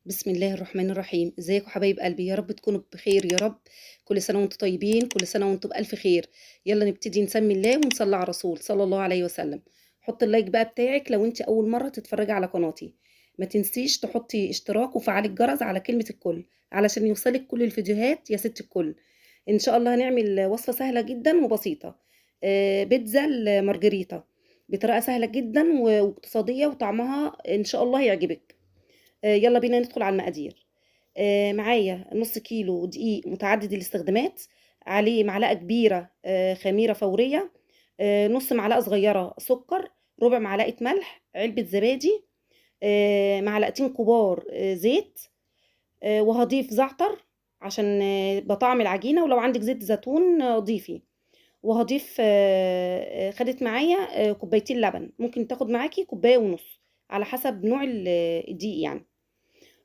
بسم الله الرحمن الرحيم. ازيكم حبايب قلبي؟ يا رب تكونوا بخير يا رب. كل سنة وانتم طيبين، كل سنة وانتم بألف خير. يلا نبتدي نسمي الله ونصلي على الرسول صلى الله عليه وسلم. حط اللايك بقى بتاعك لو انت أول مرة تتفرجي على قناتي. ما تنسيش تحطي اشتراك وفعلي الجرس على كلمة الكل علشان يوصلك كل الفيديوهات يا ست الكل. ان شاء الله هنعمل وصفة سهلة جدا وبسيطة. بيتزا المارجريتا بطريقة سهلة جدا واقتصادية وطعمها ان شاء الله يعجبك. يلا بينا ندخل على المقادير. معايا نص كيلو دقيق متعدد الاستخدامات، عليه معلقة كبيرة خميرة فورية، نص معلقة صغيرة سكر، ربع معلقة ملح، علبة زبادي، معلقتين كبار زيت، وهضيف زعتر عشان بطعم العجينة، ولو عندك زيت زيتون ضيفي. وهضيف خدت معايا كوبايتين لبن، ممكن تاخد معاكي كوباية ونص على حسب نوع الدقيق يعني.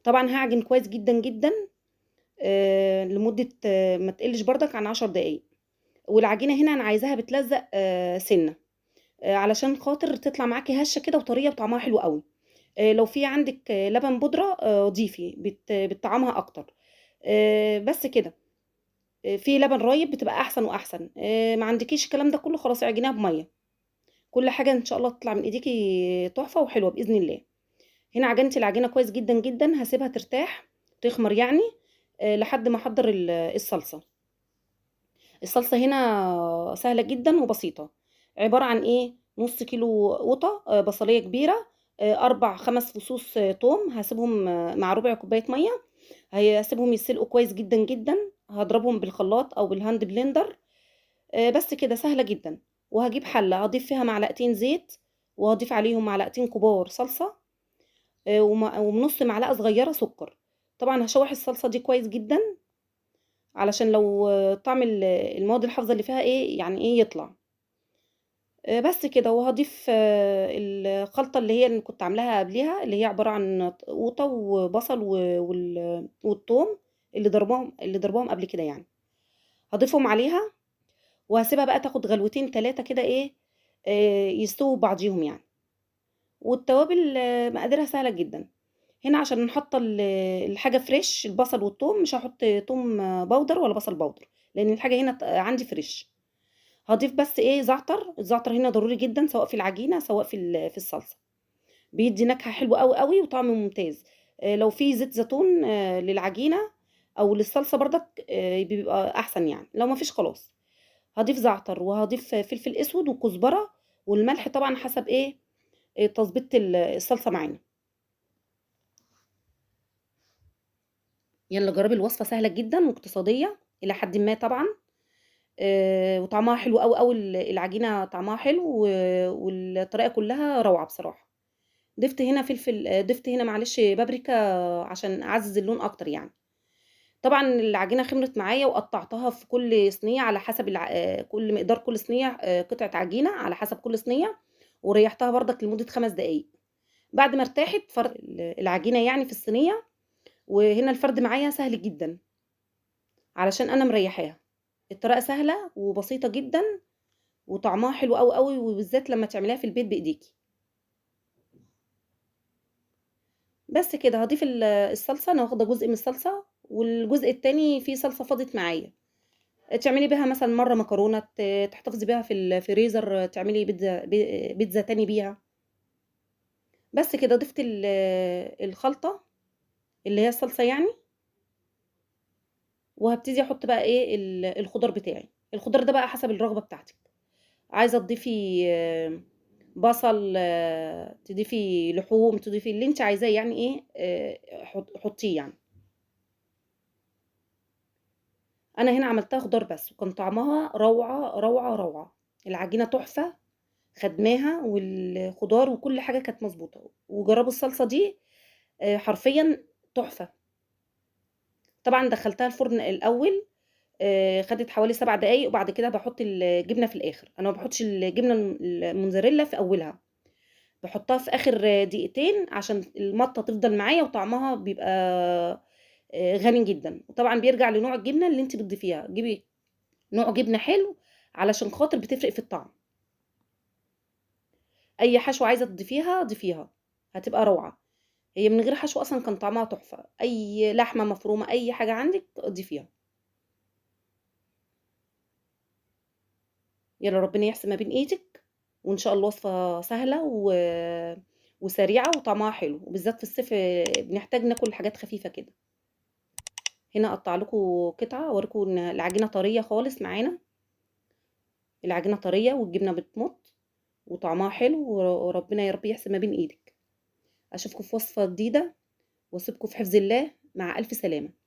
طبعا هعجن كويس جدا جدا لمدة ما تقلش بردك عن 10 دقايق. والعجينة هنا أنا عايزاها بتلزق سنة، علشان خاطر تطلع معاكي هشة كده وطرية وطعمها حلو قوي. لو في عندك لبن بودرة ضيفي بتطعمها أكتر. بس كده. في لبن رايب بتبقى أحسن وأحسن. ما عندكيش الكلام ده كله، خلاص اعجنيها بمية. كل حاجة إن شاء الله تطلع من إيديكي تحفة وحلوة بإذن الله. هنا عجنت العجينة كويس جدا جدا، هسيبها ترتاح تخمر يعني لحد ما احضر الصلصة. الصلصة هنا سهلة جدا وبسيطة. عبارة عن ايه؟ نص كيلو قطة، بصلية كبيرة، 4 5 فصوص توم، هسيبهم مع ربع كوباية مية. هسيبهم يتسلقوا كويس جدا جدا. هضربهم بالخلاط او بالهاند بلندر. بس كده سهلة جدا. وهجيب حلة هضيف فيها معلقتين زيت، وهضيف عليهم معلقتين كبار صلصة، ونص معلقة صغيرة سكر. طبعا هشوح الصلصة دي كويس جدا علشان لو طعم المواد الحافظة اللي فيها ايه يعني ايه يطلع. بس كده. وهضيف الخلطة اللي هي اللي كنت عاملاها قبليها، اللي هي عبارة عن قوطة وبصل والثوم اللي ضربهم قبل كده يعني. هضيفهم عليها وهسيبها بقى تاخد غلوتين 3 كده ايه، يستووا بعضيهم يعني. والتوابل مقاديرها سهلة جدا. هنا عشان نحط الحاجة فريش، البصل والثوم مش هحط توم بودر ولا بصل بودر، لان الحاجة هنا عندي فريش. هضيف بس ايه زعتر. الزعتر هنا ضروري جدا، سواء في العجينة سواء في الصلصة. بيدي نكهة حلوة قوي قوي وطعم ممتاز. لو في زيت زيتون للعجينة او للصلصة بردك بيبقى احسن يعني، لو ما فيش خلاص. هضيف زعتر وهضيف فلفل اسود وكزبرة، والملح طبعا حسب ايه تظبيط الصلصة معانا. يلا جربي الوصفة، سهلة جدا واقتصادية إلى حد ما طبعا. وطعمها حلو قوي قوي. العجينة طعمها حلو والطريقة كلها روعة بصراحة. ضفت هنا فلفل، ضفت هنا معلش بابريكا عشان أعزز اللون أكتر يعني. طبعا العجينة خمرت معايا وقطعتها في كل صينية على حسب كل مقدار كل صينية قطعة عجينة على حسب كل صينية. وريحتها برضك لمدة 5 دقايق. بعد ما ارتاحت فرد العجينة يعني في الصينية. وهنا الفرد معايا سهل جدا علشان أنا مريحاها. الطريقة سهلة وبسيطة جدا وطعمها حلو قوي قوي، وبالذات لما تعمليها في البيت بايديكي. بس كده. هضيف الصلصة. انا واخدة جزء من الصلصة والجزء التاني فيه صلصة فاضت معايا. تعملي بيها مثلا مرة مكرونة، تحتفظي بيها في الفريزر، تعملي بيتزا تاني بيها. بس كده. ضفت الخلطة اللي هي الصلصة يعني. وهبتدي احط بقى ايه الخضار بتاعي. الخضار ده بقى حسب الرغبة بتاعتك. عايزة تضيفي بصل، تضيفي لحوم، تضيفي اللي انت عايزاه يعني ايه، حطيه يعني. انا هنا عملتها خضار بس، وكان طعمها روعة روعة روعة. العجينة تحفة، خدماها والخضار وكل حاجة كانت مظبوطة. وجربوا الصلصة دي، حرفيا تحفة. طبعا دخلتها الفرن الاول، خدت حوالي 7 دقايق. وبعد كده بحط الجبنة في الاخر. انا ما بحطش الجبنة الموزاريلا في اولها، باحطها في آخر دقيقتين عشان المَطّة تفضل معايا وطعمها بيبقى غني جدًا. وطبعًا بيرجع لنوع الجبنة اللي أنتِ بتضيفيها. جيبي نوع جبنة حلو علشان خاطر بتفرق في الطعم. أي حشوة عايزة تضيفيها ضيفيها، هتبقى روعة. هي من غير حشو أصلًا كان طعمها تحفة، أي لحمة مفرومة، أي حاجة عندِك ضيفيها. يالّا ربنا يحسن ما بين إيدِك، وإن شاء الله وصفة سهلة وسريعة وطعمها حلو، وبالذات في الصيف بنحتاج ناكل حاجات خفيفة كده. هنا أقطّع لكم قطعة أوريكم إن العجينة طرية خالص معانا، العجينة طرية والجبنة بتمُط وطعمها حلو وربنا يا رب يحسن ما بين إيدِك. أشوفكم في وصفة جديدة واسيبكم في حفظ الله، مع ألف سلامة.